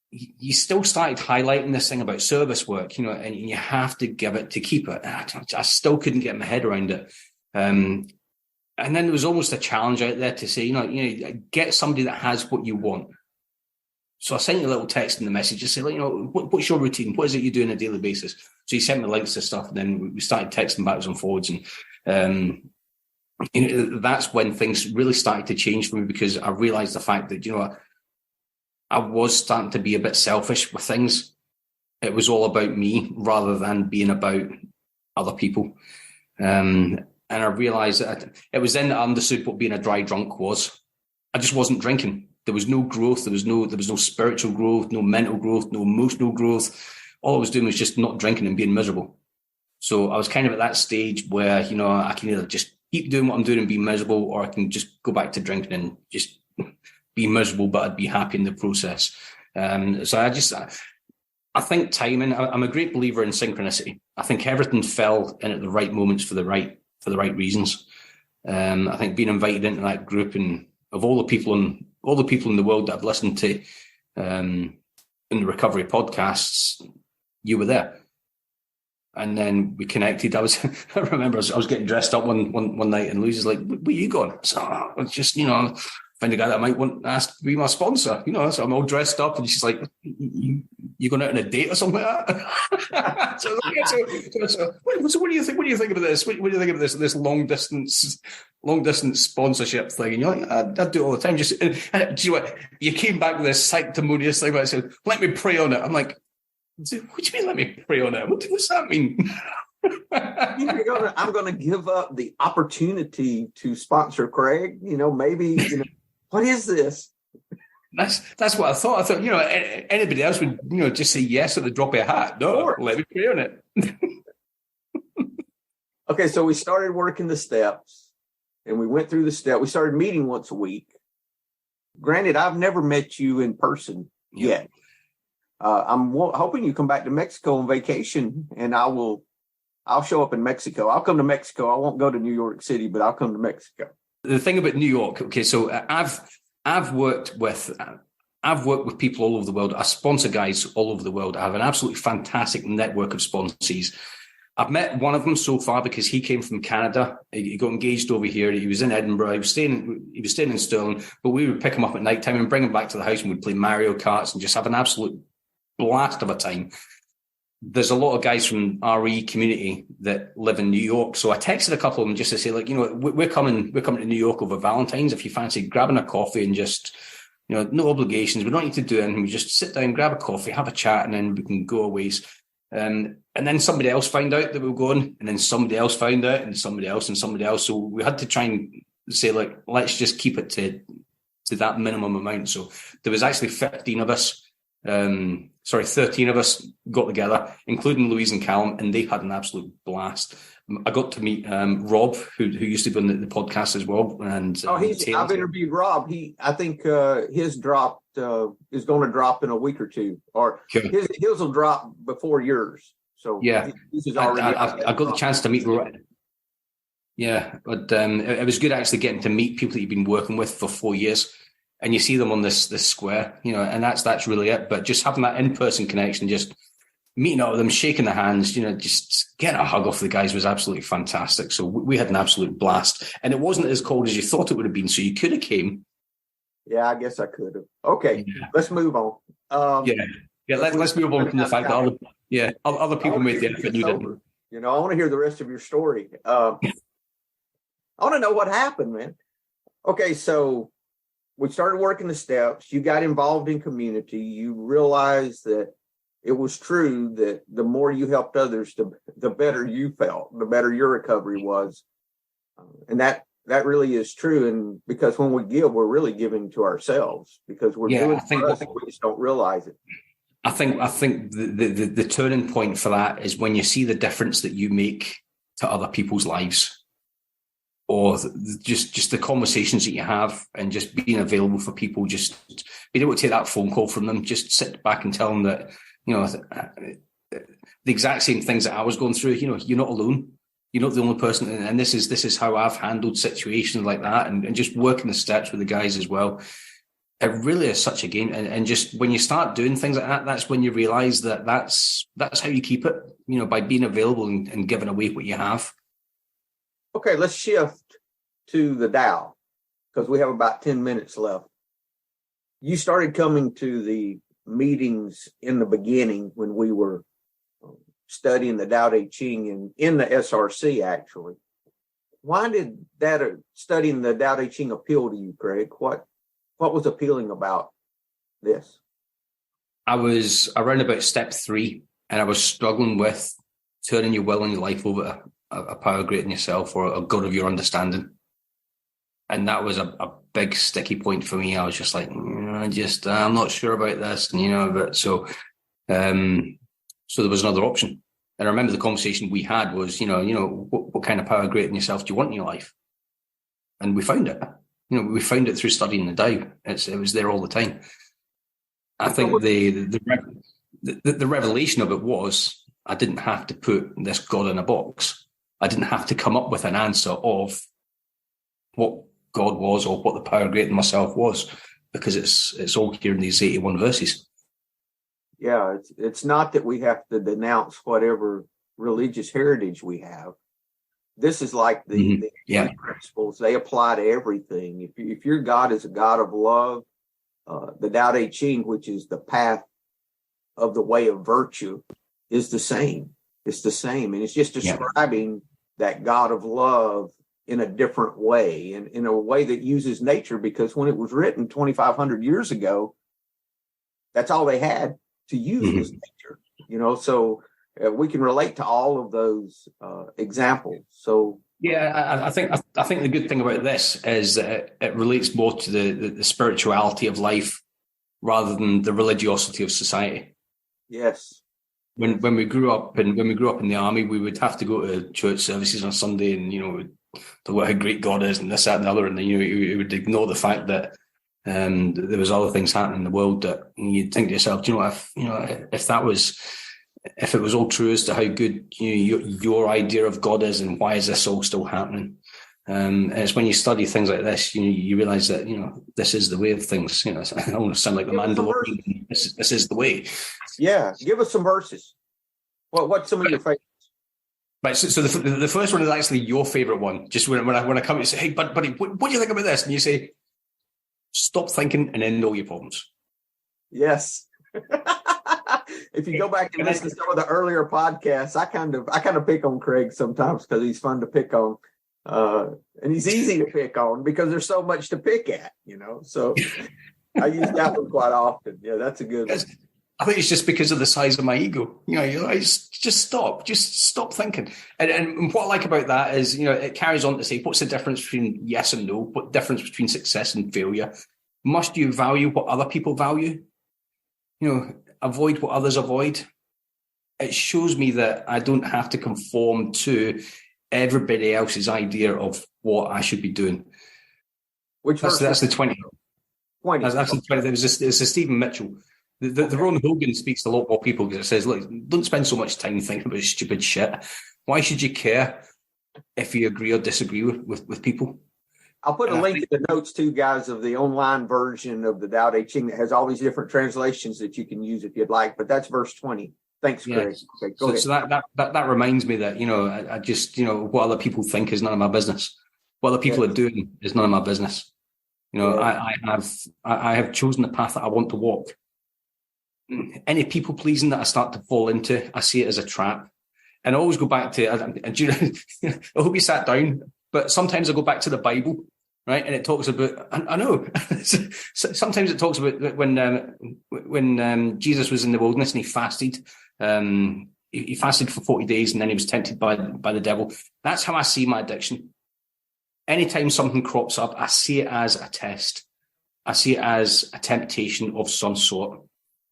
you still started highlighting this thing about service work, and you have to give it to keep it. I still couldn't get my head around it. And then there was almost a challenge out there to say, get somebody that has what you want. So I sent you a little text in the message to say, what's your routine? What is it you do on a daily basis? So you sent me links to stuff, and then we started texting backwards and forwards. And that's when things really started to change for me, because I realized the fact that, I was starting to be a bit selfish with things. It was all about me rather than being about other people. And I realized that it was then that I understood what being a dry drunk was. I just wasn't drinking. There was no growth. There was no spiritual growth, no mental growth, no emotional growth. All I was doing was just not drinking and being miserable. So I was kind of at that stage where, I can either just keep doing what I'm doing and be miserable, or I can just go back to drinking and just be miserable, but I'd be happy in the process. So I think timing, I'm a great believer in synchronicity. I think everything fell in at the right moments for the right reasons. I think being invited into that group, and of all the people in the world that I've listened to in the recovery podcasts, you were there. And then we connected. I remember I was getting dressed up one night, and Louise is like, "Where are you going?" So I was just, find a guy that I might want to ask to be my sponsor, so I'm all dressed up, and she's like, "You going out on a date or something like that?" So what do you think? What do you think about this? What do you think of this long distance sponsorship thing? And you're like, I do it all the time. Just, and do you know what? You came back with this sanctimonious thing, but I said, "Let me pray on it." I'm like, "What do you mean? Let me pray on it? What's that mean?" I'm going to give up the opportunity to sponsor Craig. Maybe. What is this? That's what I thought. I thought, anybody else would, just say yes at the drop of a hat. No, let me pray on it. Okay, so we started working the steps, and we went through the step. We started meeting once a week. Granted, I've never met you in person yet. I'm hoping you come back to Mexico on vacation, and I'll show up in Mexico. I'll come to Mexico. I won't go to New York City, but I'll come to Mexico. The thing about New York, okay, so I've worked with people all over the world. I sponsor guys all over the world. I have an absolutely fantastic network of sponsees. I've met one of them so far because he came from Canada. He got engaged over here. He was in Edinburgh. He was staying in Stirling, but we would pick him up at night time and bring him back to the house, and we'd play Mario Karts and just have an absolute blast of a time. There's a lot of guys from RE community that live in New York. So I texted a couple of them just to say, we're coming to New York over Valentine's. If you fancy grabbing a coffee and just, no obligations. We don't need to do anything. We just sit down, grab a coffee, have a chat, and then we can go a ways. And then somebody else found out that we were going, and then somebody else found out, and somebody else, and somebody else. So we had to try and say, let's just keep it to that minimum amount. So there was actually 13 of us got together, including Louise and Callum, and they had an absolute blast. I got to meet Rob, who used to be on the podcast as well. And I've interviewed Rob. I think his drop is going to drop in a week or two, or his will drop before yours. So yeah, this is already. I got the chance to meet Rob. Yeah, but it was good actually getting to meet people that you've been working with for 4 years. And you see them on this square, and that's really it. But just having that in-person connection just meeting up with them, shaking their hands, just getting a hug off the guys was absolutely fantastic. So we had an absolute blast. And it wasn't as cold as you thought it would have been. So you could have came. Yeah, I guess I could have. Okay, let's move on. Let's move on from the fact that other people made the effort you didn't. I want to hear the rest of your story. I want to know what happened, man. Okay, so we started working the steps. You got involved in community. You realized that it was true that the more you helped others, the better you felt, the better your recovery was. And that really is true. And because when we give, we're really giving to ourselves because we're doing it for us, we just don't realize it. I think the turning point for that is when you see the difference that you make to other people's lives, or just the conversations that you have, and just being available for people, just being able to take that phone call from them, just sit back and tell them that, the exact same things that I was going through, you're not alone. You're not the only person. And this is how I've handled situations like that, and just working the steps with the guys as well. It really is such a game. And just when you start doing things like that, that's when you realize that that's how you keep it, by being available and giving away what you have. Okay, let's shift to the Tao because we have about 10 minutes left. You started coming to the meetings in the beginning when we were studying the Tao Te Ching in the SRC, actually. Why did that studying the Tao Te Ching appeal to you, Craig? What was appealing about this? I was around about step 3, and I was struggling with turning your will and your life over to a power greater than yourself, or a God of your understanding. And that was a big sticky point for me. I was just like, I'm not sure about this. And, so there was another option. And I remember the conversation we had was, what kind of power greater than yourself do you want in your life? And we found it. We found it through studying the Tao. It was there all the time. I think the revelation of it was I didn't have to put this God in a box. I didn't have to come up with an answer of what God was or what the power greater than myself was, because it's all here in these 81 verses. Yeah, it's not that we have to denounce whatever religious heritage we have. This is like the principles. They apply to everything. If your God is a God of love, the Tao Te Ching, which is the path of the way of virtue, is the same. It's the same. And it's just describing that God of love in a different way, and in a way that uses nature, because when it was written 2,500 years ago, that's all they had to use was nature. So we can relate to all of those examples. So I think the good thing about this is that it relates more to the spirituality of life rather than the religiosity of society. Yes. When we grew up in the army, we would have to go to church services on Sunday, and talk about how great God is and this, that, and the other, and then you would ignore the fact that there was other things happening in the world that you'd think to yourself, if it was all true as to how good your idea of God is, and why is this all still happening? And it's when you study things like this, you realize that this is the way of things. I don't want to sound like the Mandalorian. This is the way. Yeah, give us some verses. What's some of your favorites? Right, so the first one is actually your favorite one. Just when I come and say, hey, buddy, what do you think about this? And you say, stop thinking and end all your problems. Yes. If you go back and listen to some of the earlier podcasts, I kind of pick on Craig sometimes because he's fun to pick on. And he's easy to pick on because there's so much to pick at, So I use that one quite often. Yeah, that's a good one. I think it's just because of the size of my ego. Just stop thinking. And what I like about that is, it carries on to say, what's the difference between yes and no? What difference between success and failure? Must you value what other people value? Avoid what others avoid. It shows me that I don't have to conform to everybody else's idea of what I should be doing. That's the 20. That's the 20. It's a Stephen Mitchell. The Ron Hogan speaks to a lot more people because it says, look, don't spend so much time thinking about stupid shit. Why should you care if you agree or disagree with people? I'll put a link in the notes too, guys, of the online version of the Tao Te Ching that has all these different translations that you can use if you'd like. But that's verse 20. Thanks, Craig. Okay, go ahead. So that reminds me that, I just, what other people think is none of my business. What other people are doing is none of my business. I have chosen the path that I want to walk. Any people pleasing that I start to fall into, I see it as a trap. And I always go back to, I hope you sat down, but sometimes I go back to the Bible, right? And it talks about, I know, sometimes it talks about when Jesus was in the wilderness and he fasted. He fasted for 40 days and then he was tempted by the devil. That's how I see my addiction. Anytime something crops up, I see it as a test. I see it as a temptation of some sort.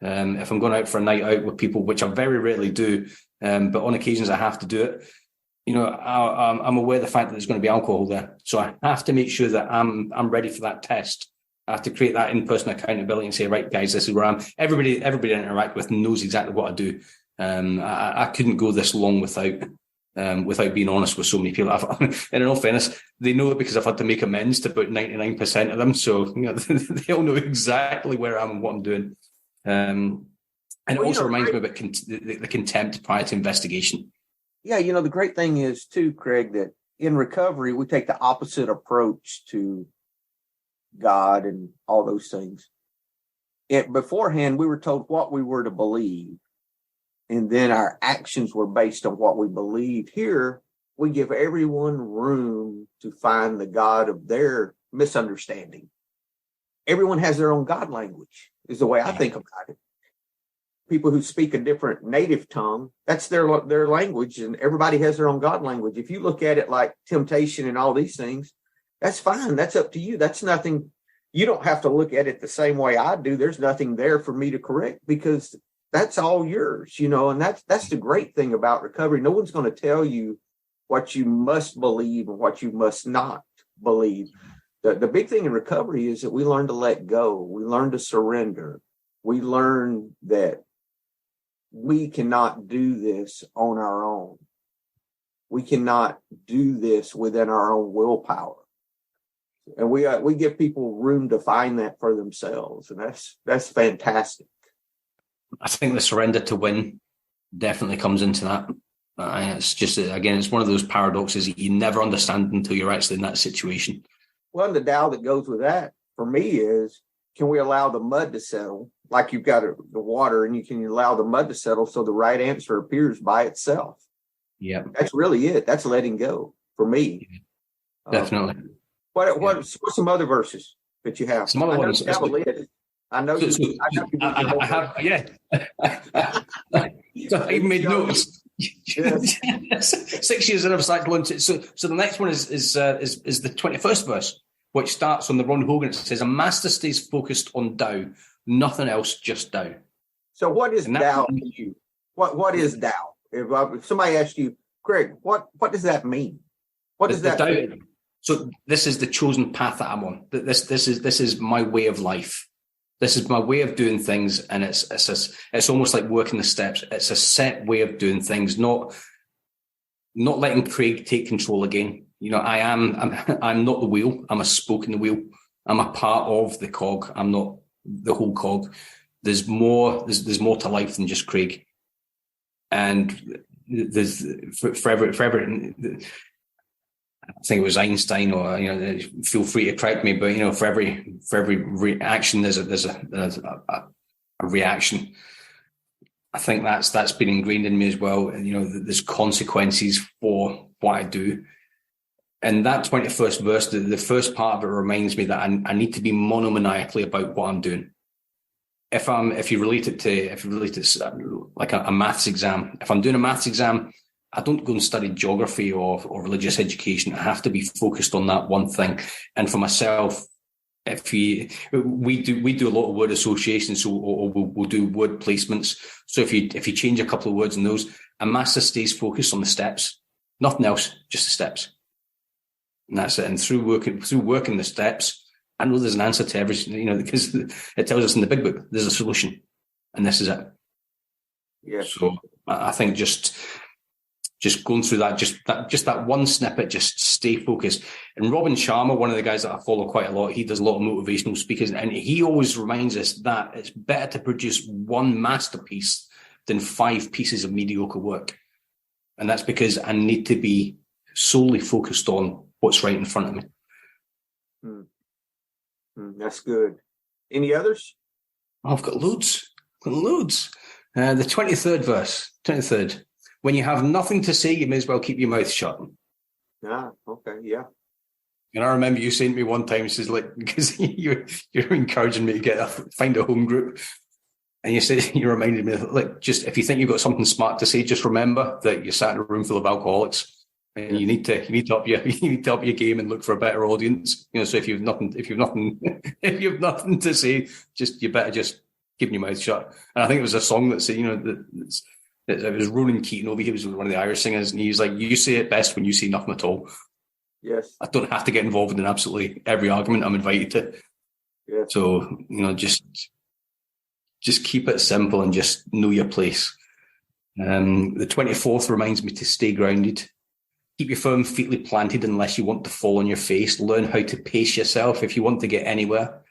If I'm going out for a night out with people, which I very rarely do, but on occasions I have to do it, I'm aware of the fact that there's going to be alcohol there. So I have to make sure that I'm ready for that test. I have to create that in-person accountability and say, right, guys, this is where I'm. Everybody I interact with knows exactly what I do. I couldn't go this long without being honest with so many people. And in all fairness, they know it because I've had to make amends to about 99% of them. So they all know exactly where I am and what I'm doing. And it also reminds me about the contempt prior to investigation. Yeah, the great thing is too, Craig, that in recovery, we take the opposite approach to God and all those things. Beforehand, we were told what we were to believe, and then our actions were based on what we believed. Here, we give everyone room to find the God of their misunderstanding. Everyone has their own God language, is the way I think about it. People who speak a different native tongue, that's their language, and everybody has their own God language. If you look at it like temptation and all these things, that's fine. That's up to you. That's nothing. You don't have to look at it the same way I do. There's nothing there for me to correct because that's all yours, and that's the great thing about recovery. No one's going to tell you what you must believe and what you must not believe. The big thing in recovery is that we learn to let go. We learn to surrender. We learn that we cannot do this on our own. We cannot do this within our own willpower. And we give people room to find that for themselves. And that's fantastic. I think the surrender to win definitely comes into that. It's just, again, it's one of those paradoxes that you never understand until you're actually in that situation. Well, the Tao that goes with that for me is, can we allow the mud to settle? Like you've got the water and you can allow the mud to settle so the right answer appears by itself. Yeah. That's really it. That's letting go for me. Definitely. What's some other verses that you have? Some other ones. I know. I have. Yeah. So I even made notes. Yes. 6 years in I've started going to. So the next one is the 21st verse, which starts on the Ron Hogan. It says, "A master stays focused on Tao, nothing else, just Tao." So what is Tao to you? What is Tao? If somebody asked you, Craig, what does that mean? What does that mean? So this is the chosen path that I'm on. This is my way of life. This is my way of doing things, and it's almost like working the steps. It's a set way of doing things, not letting Craig take control again. I'm not the wheel. I'm a spoke in the wheel. I'm a part of the cog. I'm not the whole cog. There's more to life than just Craig. And there's forever. I think it was Einstein, or feel free to correct me, but for every reaction there's a reaction. I think that's been ingrained in me as well. And there's consequences for what I do. And that 21st verse, the first part of it reminds me that I need to be monomaniacally about what I'm doing. If you relate it to like a maths exam, if I'm doing a maths exam, I don't go and study geography or religious education. I have to be focused on that one thing. And for myself, we do a lot of word associations, or we'll do word placements. So if you change a couple of words in those, a master stays focused on the steps, nothing else, just the steps. And that's it. And through working the steps, I know there's an answer to everything, because it tells us in the big book, there's a solution, and this is it. Yeah. So I think just going through that, just that one snippet, just stay focused. And Robin Sharma, one of the guys that I follow quite a lot, he does a lot of motivational speakers, and he always reminds us that it's better to produce one masterpiece than 5 pieces of mediocre work. And that's because I need to be solely focused on what's right in front of me. That's good. Any others? Oh, I've got loads. The 23rd verse. 23rd. When you have nothing to say, you may as well keep your mouth shut. Okay, yeah. And I remember you saying to me one time, says like, because you're encouraging me to find a home group. And you reminded me, like, just if you think you've got something smart to say, just remember that you sat in a room full of alcoholics, and you need to up your game and look for a better audience. So if you've nothing to say, you better just keep your mouth shut. And I think it was a song that said, it was Ronan Keating over here, was one of the Irish singers, and he's like, you say it best when you say nothing at all. Yes. I don't have to get involved in absolutely every argument I'm invited to. Yes. So, just keep it simple and just know your place. The 24th reminds me to stay grounded. Keep your firm feetly planted unless you want to fall on your face. Learn how to pace yourself if you want to get anywhere.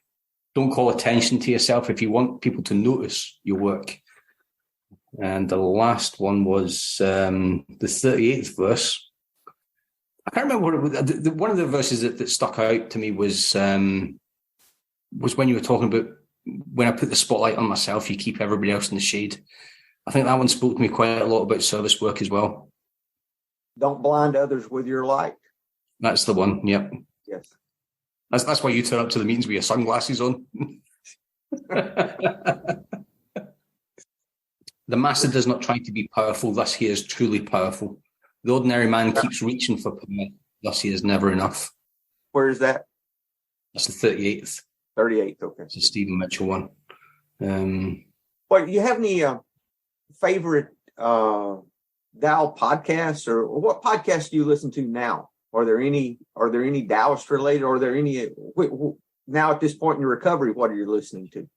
Don't call attention to yourself if you want people to notice your work. And the last one was the 38th verse. I can't remember what it was. One of the verses that stuck out to me was when you were talking about, when I put the spotlight on myself, you keep everybody else in the shade. I think that one spoke to me quite a lot about service work as well. Don't blind others with your light. That's the one. Yep. Yes. That's why you turn up to the meetings with your sunglasses on. The master does not try to be powerful, thus he is truly powerful. The ordinary man keeps reaching for power, thus he is never enough. Where is that? That's the 38th. 38th, okay. It's a Stephen Mitchell one. What, you have any favorite Tao podcasts, or what podcasts do you listen to now? Are there any Taoist related? Or are there any now at this point in your recovery? What are you listening to?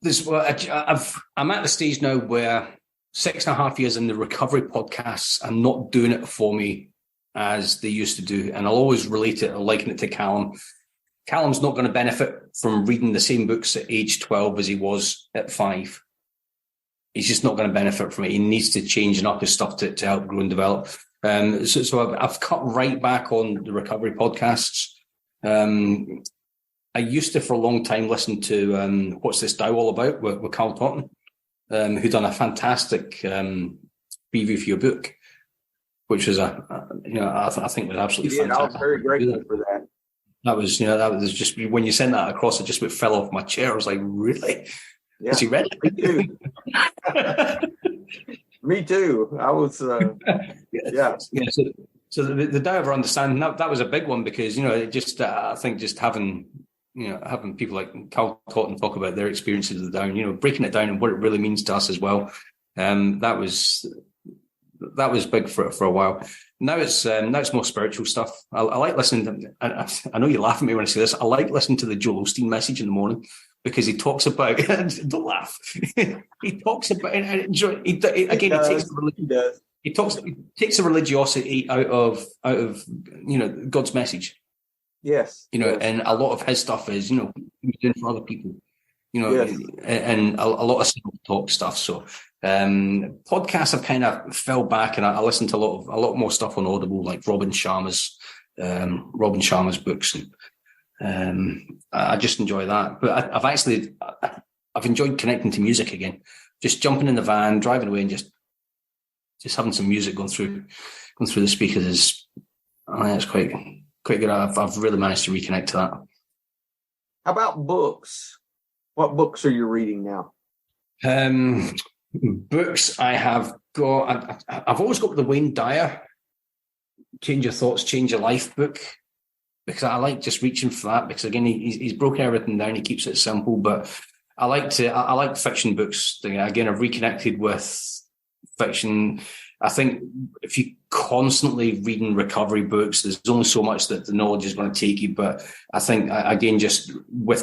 I'm at the stage now where 6.5 years in the recovery podcasts are not doing it for me as they used to do, and I'll always relate it or liken it to Callum. Callum's not going to benefit from reading the same books at age 12 as he was at 5. He's just not going to benefit from it. He needs to change and up his stuff to help grow and develop. So I've cut right back on the recovery podcasts. I used to, for a long time, listen to What's This Tao All About with Carl Totten, who done a fantastic preview for your book, which was I think was absolutely fantastic. I was very grateful for that. That was just, when you sent that across, it just fell off my chair. I was like, really? Yeah. Has he read it? Me too. Me too. I was, yeah. So the Tao of Understanding, that was a big one because, it just, I think just having people like Carl Totten talk about their experiences of the Tao, breaking it down and what it really means to us as well. That was big for a while. Now it's more spiritual stuff. I like listening to, I know you laugh at me when I say this, I like listening to the Joel Osteen message in the morning, because he talks about, don't laugh, he talks about, he takes the religiosity out of God's message. Yes. And a lot of his stuff is, doing for other people, yes. and a lot of self-talk stuff. So podcasts have kind of fell back, and I listen to a lot more stuff on Audible, like Robin Sharma's books, and I just enjoy that. But I've enjoyed connecting to music again. Just jumping in the van, driving away, and just having some music going through the speakers it's quite good. I've really managed to reconnect to that. How about books? What books are you reading now? Books I have got. I've always got the Wayne Dyer "Change Your Thoughts, Change Your Life" book, because I like just reaching for that, because again he's broken everything down. He keeps it simple, but I like fiction books. Again, I've reconnected with fiction. I think if you constantly reading recovery books, there's only so much that the knowledge is going to take you. But I think, again, just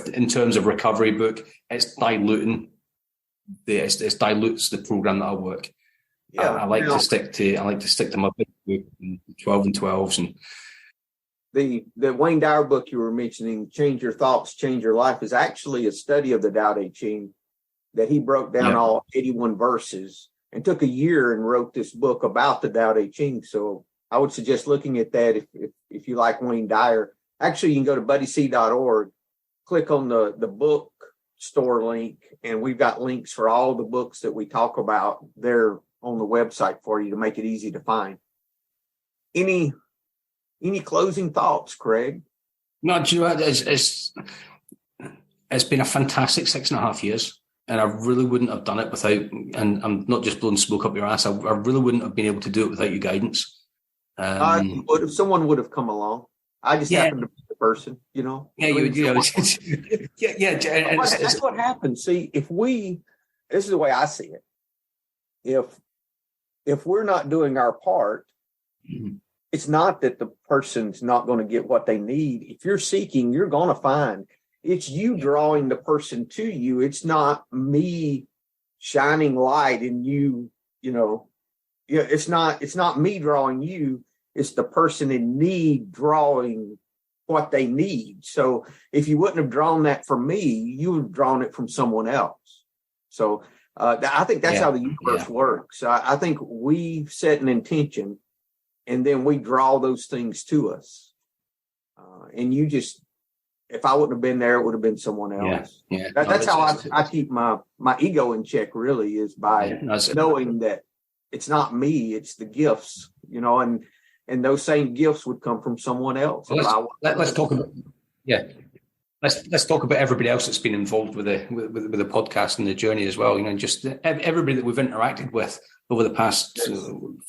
in terms of recovery book, it dilutes the program that I work. Yeah, I like to stick to my big book, 12 and 12s. And the Wayne Dyer book you were mentioning, "Change Your Thoughts, Change Your Life," is actually a study of the Tao Te Ching. that he broke down all 81 verses and took a year and wrote this book about the Tao Te Ching. So I would suggest looking at that if you like Wayne Dyer. Actually, you can go to buddyc.org, click on the book store link, and we've got links for all the books that we talk about there on the website for you to make it easy to find. Any closing thoughts, Craig? No, do you know what? It's been a fantastic 6.5 years, and I really wouldn't have done it without, and I'm not just blowing smoke up your ass, I really wouldn't have been able to do it without your guidance. If someone would have come along. I just happened to be the person, you know. Yeah, you would. That's what happens. See, this is the way I see it. If we're not doing our part, it's not that the person's not going to get what they need. If you're seeking, you're going to find. It's you drawing the person to you. It's not me shining light in you, you know. Yeah, it's not me drawing you. It's the person in need drawing what they need. So if you wouldn't have drawn that from me, you would have drawn it from someone else. So I think that's how the universe works. I think we set an intention, and then we draw those things to us. And you just, if I wouldn't have been there, it would have been someone else. Yeah. That's how I keep my ego in check, really, is by knowing that it's not me, it's the gifts, you know, and those same gifts would come from someone else. Well, let's talk about let's talk about everybody else that's been involved with the podcast and the journey as well. You know, just everybody that we've interacted with over the past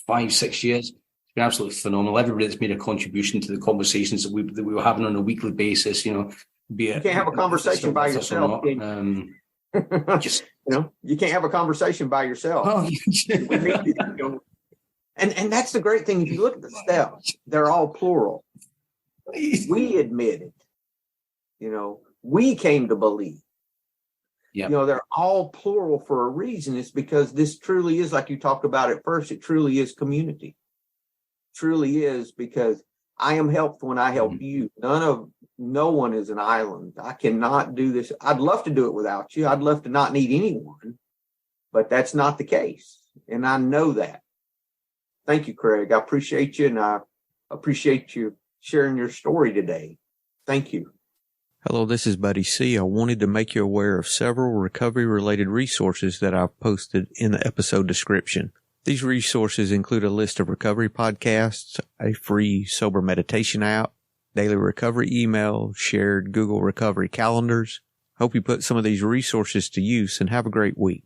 5-6 years. It's been absolutely phenomenal. Everybody that's made a contribution to the conversations that we were having on a weekly basis. You know, you can't have a conversation by yourself. Just you know, you can't have a conversation by yourself. Oh, And that's the great thing. If you look at the steps, they're all plural. We admit it. You know, we came to believe. Yep. You know, they're all plural for a reason. It's because this truly is, like you talked about at first, it truly is community. Truly is, because I am helped when I help you. No one is an island. I cannot do this. I'd love to do it without you. I'd love to not need anyone, but that's not the case. And I know that. Thank you, Craig. I appreciate you, and I appreciate you sharing your story today. Thank you. Hello, this is Buddy C. I wanted to make you aware of several recovery-related resources that I've posted in the episode description. These resources include a list of recovery podcasts, a free sober meditation app, daily recovery email, shared Google recovery calendars. Hope you put some of these resources to use, and have a great week.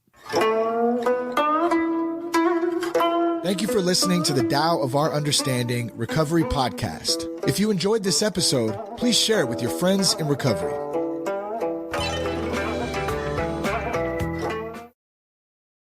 Thank you for listening to the Tao of Our Understanding Recovery Podcast. If you enjoyed this episode, please share it with your friends in recovery.